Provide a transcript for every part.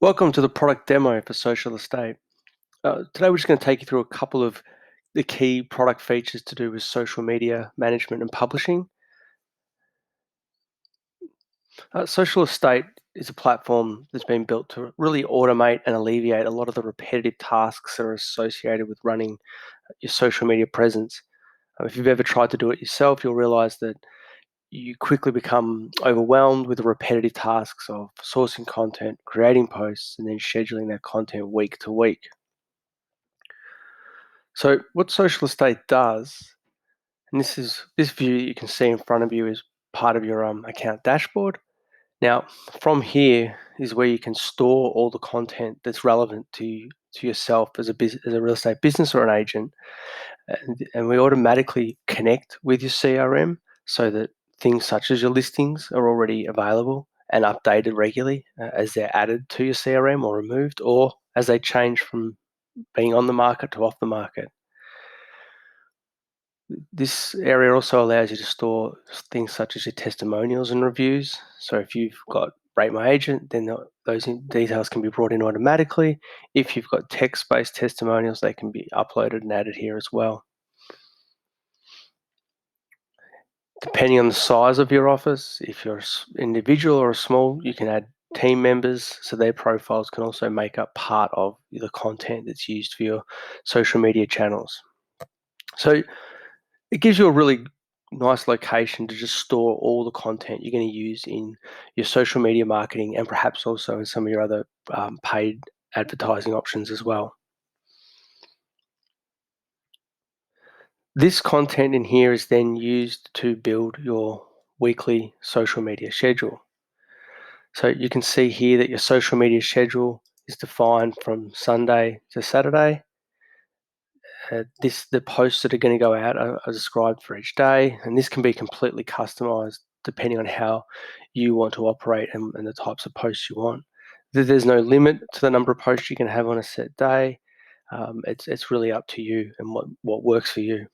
Welcome to the product demo for Social Estate. Today we're just going to take you through a couple of the key product features to do with social media management and publishing. Social Estate is a platform that's been built to really automate and alleviate a lot of the repetitive tasks that are associated with running your social media presence. If you've ever tried to do it yourself, you'll realize that you quickly become overwhelmed with the repetitive tasks of sourcing content, creating posts, and then scheduling that content week to week. So what Social Estate does, and this view that you can see in front of you is part of your account dashboard. Now, from here is where you can store all the content that's relevant to yourself as as a real estate business or an agent, and we automatically connect with your CRM so that things such as your listings are already available and updated regularly as they're added to your CRM or removed, or as they change from being on the market to off the market. This area also allows you to store things such as your testimonials and reviews. So if you've got Rate My Agent, then those details can be brought in automatically. If you've got text-based testimonials, they can be uploaded and added here as well. Depending on the size of your office, if you're an individual or a small, you can add team members, so their profiles can also make up part of the content that's used for your social media channels. So it gives you a really nice location to just store all the content you're going to use in your social media marketing and perhaps also in some of your other paid advertising options as well. This content in here is then used to build your weekly social media schedule. So you can see here that your social media schedule is defined from Sunday to Saturday. The posts that are going to go out are described for each day, and this can be completely customized depending on how you want to operate and the types of posts you want. There's no limit to the number of posts you can have on a set day. It's really up to you and what works for you.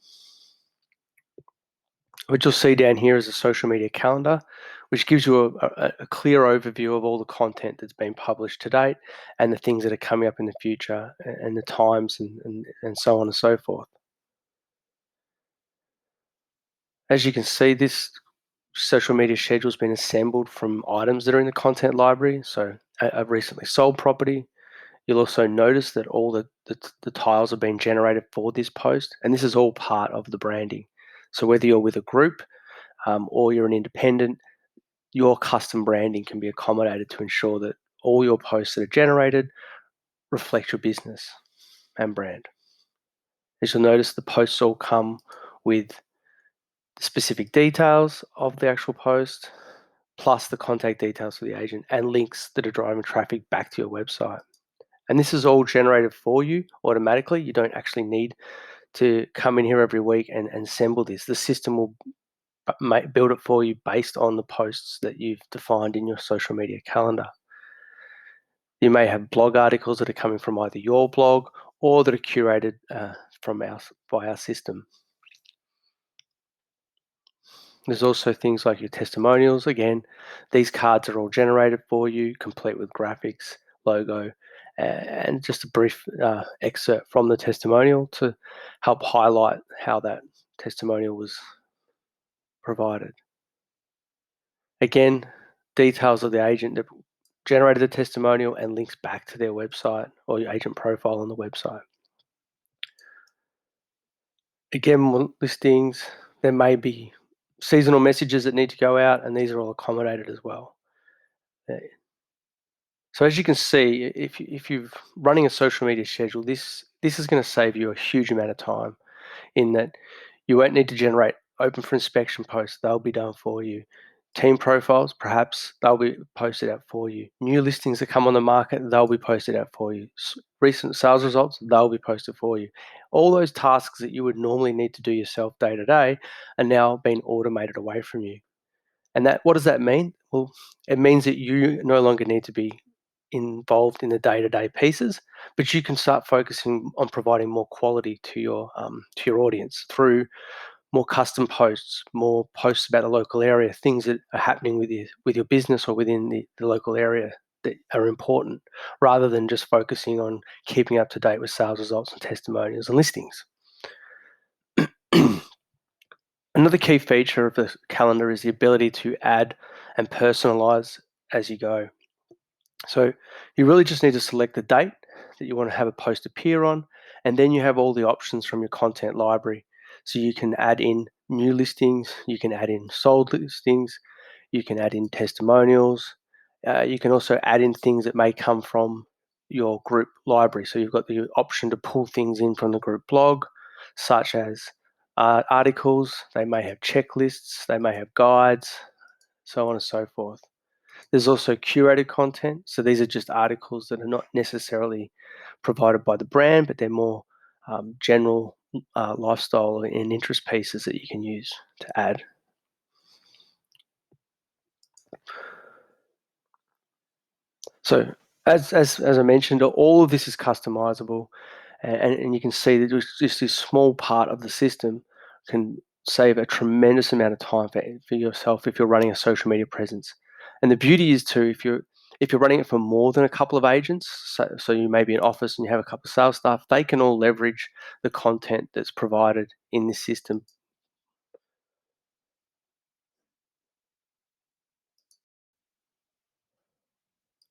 What you'll see down here is a social media calendar, which gives you a clear overview of all the content that's been published to date and the things that are coming up in the future and the times and so on and so forth. As you can see, this social media schedule has been assembled from items that are in the content library. So a recently sold property. You'll also notice that all the tiles have been generated for this post, and this is all part of the branding. So whether you're with a group or you're an independent, your custom branding can be accommodated to ensure that all your posts that are generated reflect your business and brand. As you'll notice, the posts all come with specific details of the actual post, plus the contact details for the agent and links that are driving traffic back to your website. And this is all generated for you automatically. You don't actually need to come in here every week and assemble this. The system will build it for you based on the posts that you've defined in your social media calendar. You may have blog articles that are coming from either your blog or that are curated by our system. There's also things like your testimonials. Again, these cards are all generated for you, complete with graphics, logo, and just a brief excerpt from the testimonial to help highlight how that testimonial was provided. Again, details of the agent that generated the testimonial and links back to their website or your agent profile on the website. Again, listings, there may be seasonal messages that need to go out, and these are all accommodated as well. So as you can see, if you're running a social media schedule, this is going to save you a huge amount of time in that you won't need to generate open for inspection posts. They'll be done for you. Team profiles, perhaps they'll be posted out for you. New listings that come on the market, they'll be posted out for you. Recent sales results, they'll be posted for you. All those tasks that you would normally need to do yourself day to day are now being automated away from you. And what does that mean? Well, it means that you no longer need to be involved in the day-to-day pieces, but you can start focusing on providing more quality to your audience through more custom posts, more posts about the local area, things that are happening with your business or within the local area. that are important, rather than just focusing on keeping up to date with sales results and testimonials and listings. Another key feature of the calendar is the ability to add and personalize as you go. So you really just need to select the date that you want to have a post appear on, and then you have all the options from your content library. So you can add in new listings, you can add in sold listings, you can add in testimonials. You can also add in things that may come from your group library. So you've got the option to pull things in from the group blog, such as articles. They may have checklists, they may have guides, so on and so forth. There's also curated content. So these are just articles that are not necessarily provided by the brand, but they're more general lifestyle and interest pieces that you can use to add. So as I mentioned, all of this is customizable, and you can see that just this small part of the system can save a tremendous amount of time for yourself if you're running a social media presence. And the beauty is too, if you're running it for more than a couple of agents, so you may be an office and you have a couple of sales staff, they can all leverage the content that's provided in this system